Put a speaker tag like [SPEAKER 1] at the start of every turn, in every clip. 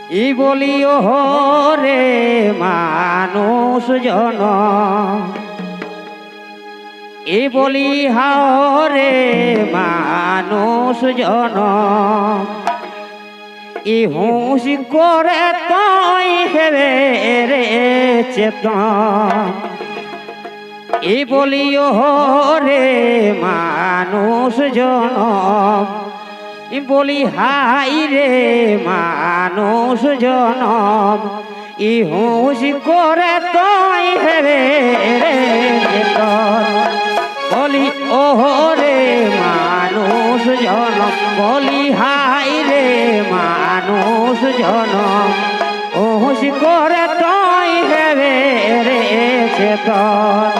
[SPEAKER 1] ই বলিও রে মানুষ জন, ই বলি হাও রে মানুষ জন, ই হুঁশ করে তাই হেবে রে চেতন। ই বলিও রে মানুষ জন, ই বলি হাই রে মানুষ জনম, ই হুঁশ করে তাই হেবে রে চেতন। বলি ও রে মানুষ জনম, বলি হাই রে মানুষ জনম, হুঁশ করে তাই হেবে রে চেতন।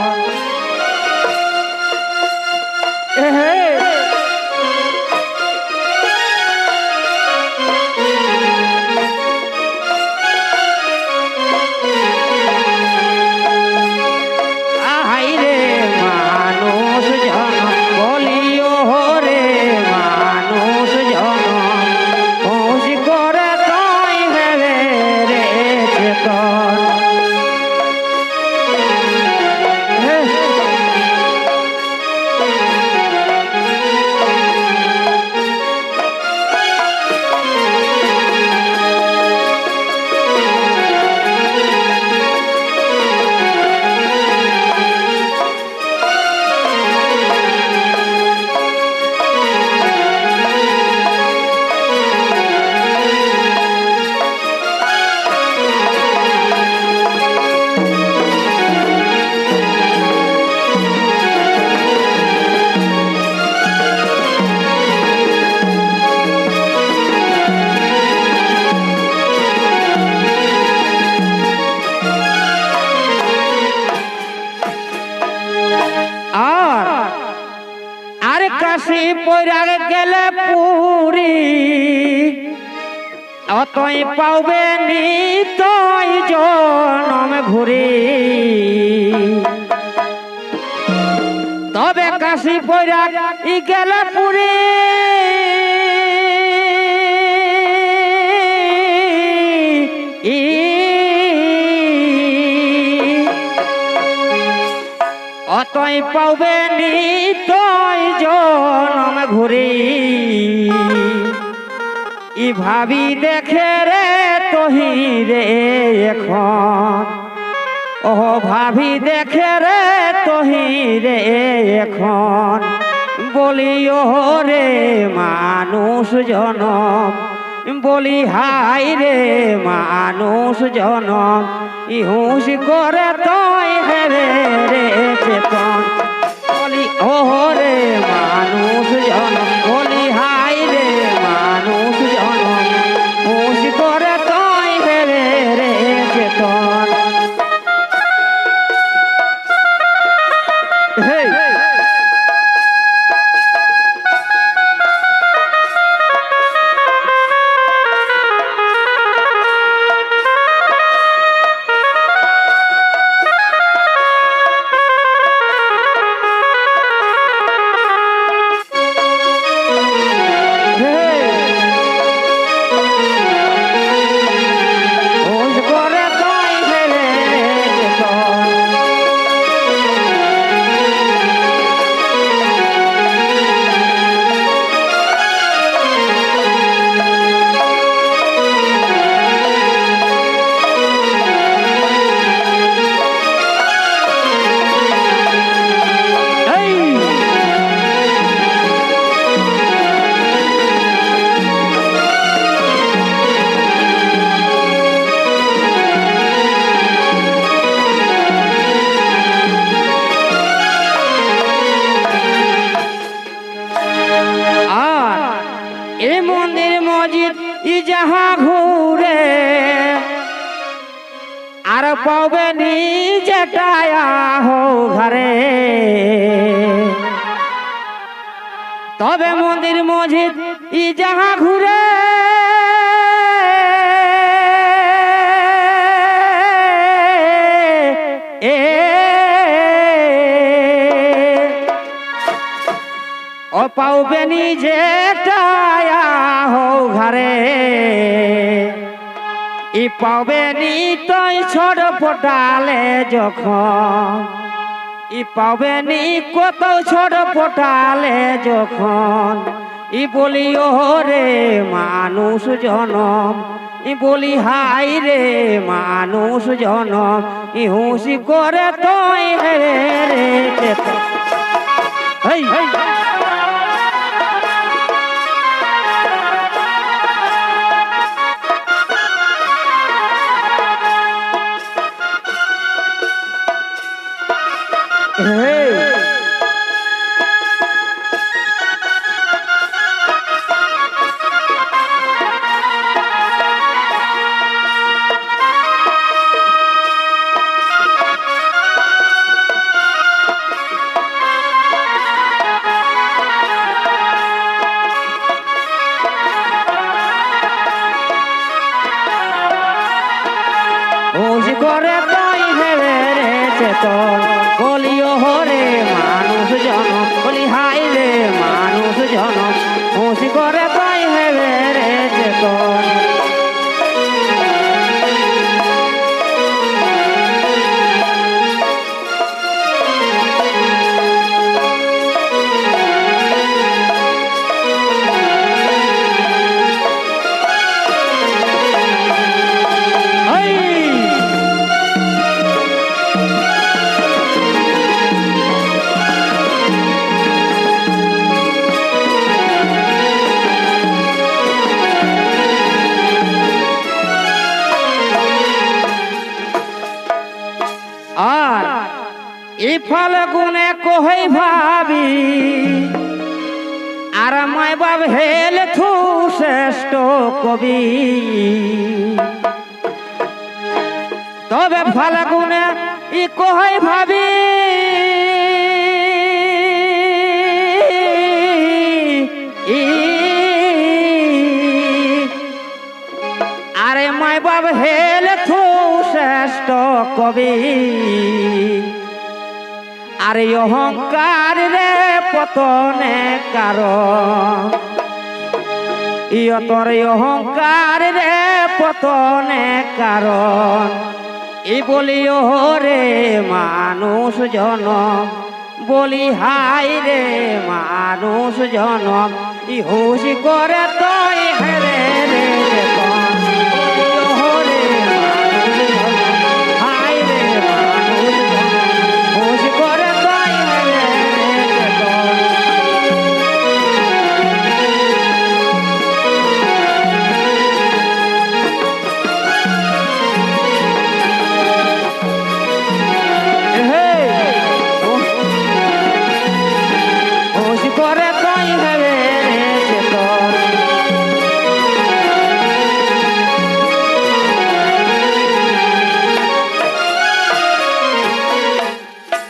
[SPEAKER 1] কাশি পৈরাগ গেলে পুরী, অতই পাবে নিতই জনম ঘুরি। তবে কাশি পৈরাগ গেলে পুরী, অতই পাবে নিতই জনম ঘুরি। ই ভাবি দেখে রে তহি রে এখন, ও ভাবি দেখে রে তহি রে এখন। বলিও রে মানুষ জনম, বলি হাই রে মানুষ জনম, ই হুঁশ করে তাই হেবে রে চেতন। বলি ও রে মানুষ জনম, বলি হাই রে মানুষ জনম, হুঁশ করে তাই হেবে রে চেতন। যাহা ঘুরে আর পাবে নিজেটা হো ঘরে। তবে মন্দির মসজিদ ই যাহা ঘুরে ও পাবে নিজেটা হো ঘরে। ই পাবে নি তুই ছোট পটালে যখন ই পাবে নি কত ছোট পটালে যখন ই বলি ও রে মানুষ জনম ই বলি হাই রে মানুষ জনম ই হুঁশি করে তুই হে রে হেই হেই করে তুই হেরে রে চেতন বলিও হরে মানুষ জনম বলি হাই রে মানুষ জনম হুঁশি করে তুই হেরে রে চেতন আর ই ফল গুণে কহই ভাবি আর মায় বাব হেল থু শ্রেষ্ঠ কবি তবে ফল গুণে ই কহই ভাবি আরে মায় বাব হেল থু শ্রেষ্ঠ কবি আরে অহংকার রে পতনে কারণ ইয়তর অহংকার রে পতনে কারণ ই বলি ও রে মানুষ জনম বলি হাই রে মানুষ জনম ই হুঁশি করে তুই হেরে